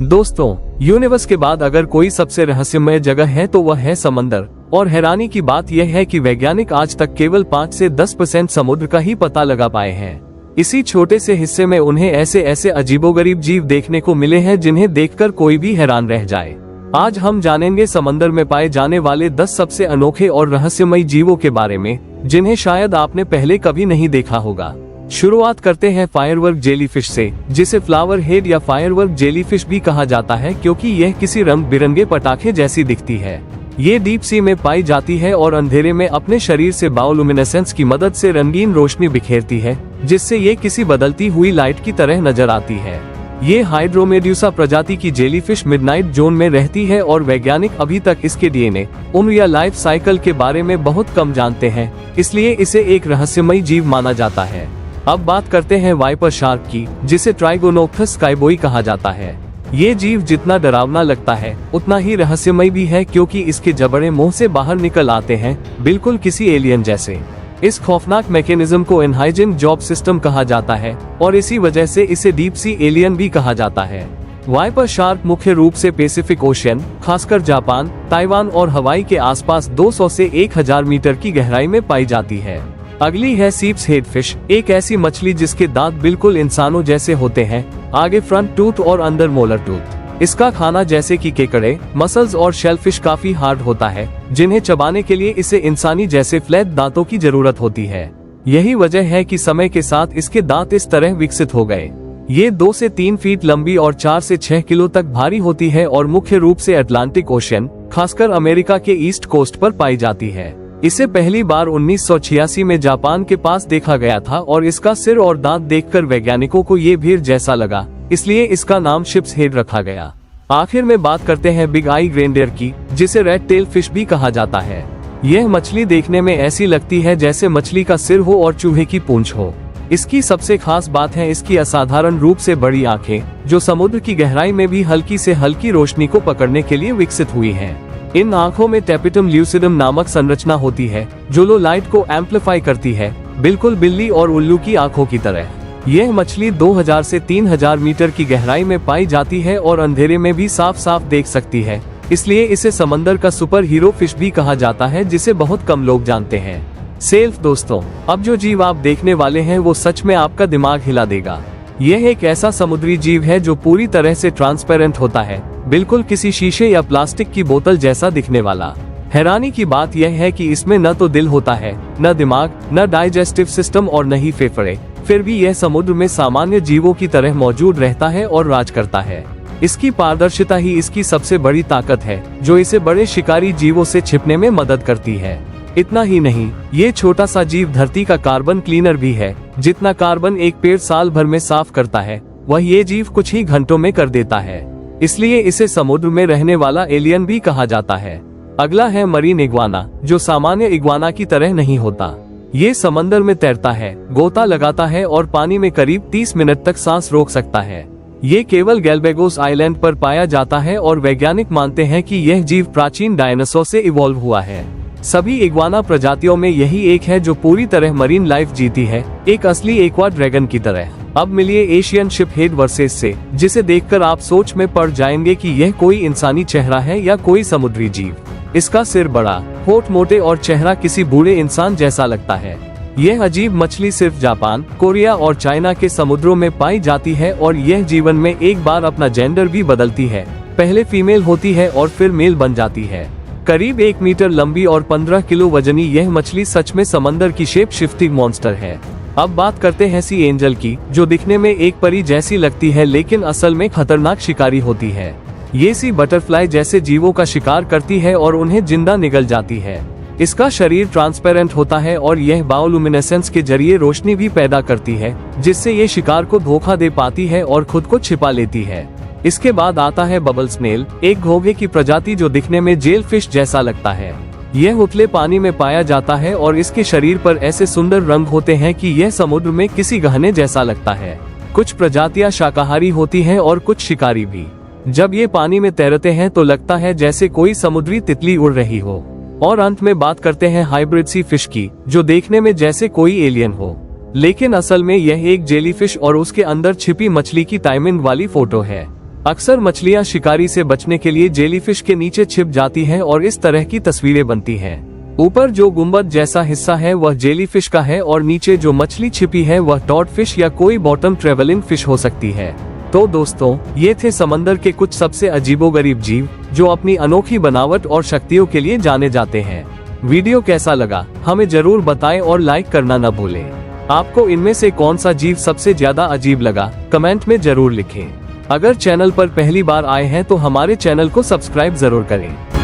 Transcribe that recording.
दोस्तों, यूनिवर्स के बाद अगर कोई सबसे रहस्यमय जगह है तो वह है समंदर। और हैरानी की बात यह है कि वैज्ञानिक आज तक केवल 5 से 10% समुद्र का ही पता लगा पाए हैं। इसी छोटे से हिस्से में उन्हें ऐसे ऐसे अजीबोगरीब जीव देखने को मिले हैं जिन्हें देखकर कोई भी हैरान रह जाए। आज हम जानेंगे समंदर में पाए जाने वाले 10 सबसे अनोखे और रहस्यमय जीवों के बारे में, जिन्हें शायद आपने पहले कभी नहीं देखा होगा। शुरुआत करते हैं फायरवर्क जेलीफिश से, जिसे फ्लावर हेड या फायरवर्क जेलीफिश भी कहा जाता है क्योंकि यह किसी रंग बिरंगे पटाखे जैसी दिखती है। ये डीप सी में पाई जाती है और अंधेरे में अपने शरीर से बायोलुमिनेसेंस की मदद से रंगीन रोशनी बिखेरती है, जिससे ये किसी बदलती हुई लाइट की तरह नजर आती है। ये हाइड्रोमेड्यूसा प्रजाति की जेलीफिश मिडनाइट जोन में रहती है और वैज्ञानिक अभी तक इसके डीएनए, उम्र या लाइफ साइकिल के बारे में बहुत कम जानते हैं, इसलिए इसे एक रहस्यमयी जीव माना जाता है। अब बात करते हैं वाइपर शार्क की, जिसे ट्राइगोनोप्थस स्काइबोई कहा जाता है। ये जीव जितना डरावना लगता है उतना ही रहस्यमय भी है, क्योंकि इसके जबड़े मुंह से बाहर निकल आते हैं, बिल्कुल किसी एलियन जैसे। इस खौफनाक मैकेनिज्म को एनहाइजिन जॉब सिस्टम कहा जाता है और इसी वजह से इसे डीप सी एलियन भी कहा जाता है। वाइपर शार्क मुख्य रूप से पैसिफिक ओशियन, खासकर जापान, ताइवान और हवाई के आसपास 200 से 1000 मीटर की गहराई में पाई जाती है। अगली है सीप्स हेड फिश, एक ऐसी मछली जिसके दांत बिल्कुल इंसानों जैसे होते हैं, आगे फ्रंट टूथ और अंदर मोलर टूथ। इसका खाना जैसे कि केकड़े, मसल्स और शेलफिश काफी हार्ड होता है, जिन्हें चबाने के लिए इसे इंसानी जैसे फ्लैट दांतों की जरूरत होती है। यही वजह है कि समय के साथ इसके दांत इस तरह विकसित हो गए। ये 2 से 3 फीट लंबी और 4 से 6 किलो तक भारी होती है और मुख्य रूप से अटलांटिक ओशियन, खासकर अमेरिका के ईस्ट कोस्ट पर पाई जाती है। इसे पहली बार 1986 में जापान के पास देखा गया था और इसका सिर और दांत देखकर वैज्ञानिकों को ये भीड़ जैसा लगा, इसलिए इसका नाम शिप्स हेड रखा गया। आखिर में बात करते हैं बिग आई ग्रेंडेयर की, जिसे रेड टेल फिश भी कहा जाता है। यह मछली देखने में ऐसी लगती है जैसे मछली का सिर हो और चूहे की पूंछ हो। इसकी सबसे खास बात है इसकी असाधारण रूप से बड़ी आंखें, जो समुद्र की गहराई में भी हल्की से हल्की रोशनी को पकड़ने के लिए विकसित हुई हैं। इन आंखों में टेपिटम ल्यूसिडम नामक संरचना होती है, जो लो लाइट को एम्पलीफाई करती है, बिल्कुल बिल्ली और उल्लू की आंखों की तरह। यह मछली 2000 से 3000 मीटर की गहराई में पाई जाती है और अंधेरे में भी साफ साफ देख सकती है, इसलिए इसे समंदर का सुपर हीरो फिश भी कहा जाता है, जिसे बहुत कम लोग जानते हैं। सेल्फ दोस्तों, अब जो जीव आप देखने वाले हैं वो सच में आपका दिमाग हिला देगा। यह एक ऐसा समुद्री जीव है जो पूरी तरह से ट्रांसपेरेंट होता है, बिल्कुल किसी शीशे या प्लास्टिक की बोतल जैसा दिखने वाला। हैरानी की बात यह है कि इसमें न तो दिल होता है, न दिमाग, न डाइजेस्टिव सिस्टम और न ही फेफड़े, फिर भी यह समुद्र में सामान्य जीवों की तरह मौजूद रहता है और राज करता है। इसकी पारदर्शिता ही इसकी सबसे बड़ी ताकत है, जो इसे बड़े शिकारी जीवों से छिपने में मदद करती है। इतना ही नहीं, ये छोटा सा जीव धरती का कार्बन क्लीनर भी है। जितना कार्बन एक पेड़ साल भर में साफ करता है, वह ये जीव कुछ ही घंटों में कर देता है, इसलिए इसे समुद्र में रहने वाला एलियन भी कहा जाता है। अगला है मरीन इग्वाना, जो सामान्य इग्वाना की तरह नहीं होता। ये समंदर में तैरता है, गोता लगाता है और पानी में करीब 30 मिनट तक सांस रोक सकता है। ये केवल गैलबेगोस आइलैंड पर पाया जाता है और वैज्ञानिक मानते हैं कि यह जीव प्राचीन डायनासोर से इवॉल्व हुआ है। सभी इग्वाना प्रजातियों में यही एक है जो पूरी तरह मरीन लाइफ जीती है, एक असली एक्वा ड्रैगन की तरह। अब मिलिए एशियन शिप हेड वर्सेस से, जिसे देखकर आप सोच में पड़ जाएंगे कि यह कोई इंसानी चेहरा है या कोई समुद्री जीव। इसका सिर बड़ा, होठ मोटे और चेहरा किसी बूढ़े इंसान जैसा लगता है। यह अजीब मछली सिर्फ जापान, कोरिया और चाइना के समुद्रों में पाई जाती है और यह जीवन में एक बार अपना जेंडर भी बदलती है। पहले फीमेल होती है और फिर मेल बन जाती है। करीब 1 मीटर लंबी और 15 किलो वजनी यह मछली सच में समंदर की शेप शिफ्टिंग मॉन्स्टर है। अब बात करते हैं सी एंजल की, जो दिखने में एक परी जैसी लगती है लेकिन असल में खतरनाक शिकारी होती है। ये सी बटरफ्लाई जैसे जीवों का शिकार करती है और उन्हें जिंदा निगल जाती है। इसका शरीर ट्रांसपेरेंट होता है और यह बायोलुमिनेसेंस के जरिए रोशनी भी पैदा करती है, जिससे ये शिकार को धोखा दे पाती है और खुद को छिपा लेती है। इसके बाद आता है बबल स्नेल, एक घोंघे की प्रजाति जो दिखने में जेल फिश जैसा लगता है। यह उथले पानी में पाया जाता है और इसके शरीर पर ऐसे सुंदर रंग होते हैं कि यह समुद्र में किसी गहने जैसा लगता है। कुछ प्रजातियां शाकाहारी होती हैं और कुछ शिकारी भी। जब ये पानी में तैरते हैं तो लगता है जैसे कोई समुद्री तितली उड़ रही हो। और अंत में बात करते हैं हाइब्रिड सी फिश की, जो देखने में जैसे कोई एलियन हो, लेकिन असल में यह एक जेलीफिश और उसके अंदर छिपी मछली की टाइमिंग वाली फोटो है। अक्सर मछलियां शिकारी से बचने के लिए जेलीफिश के नीचे छिप जाती हैं और इस तरह की तस्वीरें बनती हैं। ऊपर जो गुंबद जैसा हिस्सा है वह जेलीफिश का है और नीचे जो मछली छिपी है वह टॉडफिश या कोई बॉटम ट्रेवलिंग फिश हो सकती है। तो दोस्तों, ये थे समंदर के कुछ सबसे अजीबोगरीब जीव जो अपनी अनोखी बनावट और शक्तियों के लिए जाने जाते हैं। वीडियो कैसा लगा हमें जरूर बताएं और लाइक करना न भूलें। आपको इनमें से कौन सा जीव सबसे ज्यादा अजीब लगा कमेंट में जरूर लिखें। अगर चैनल पर पहली बार आए हैं तो हमारे चैनल को सब्सक्राइब जरूर करें।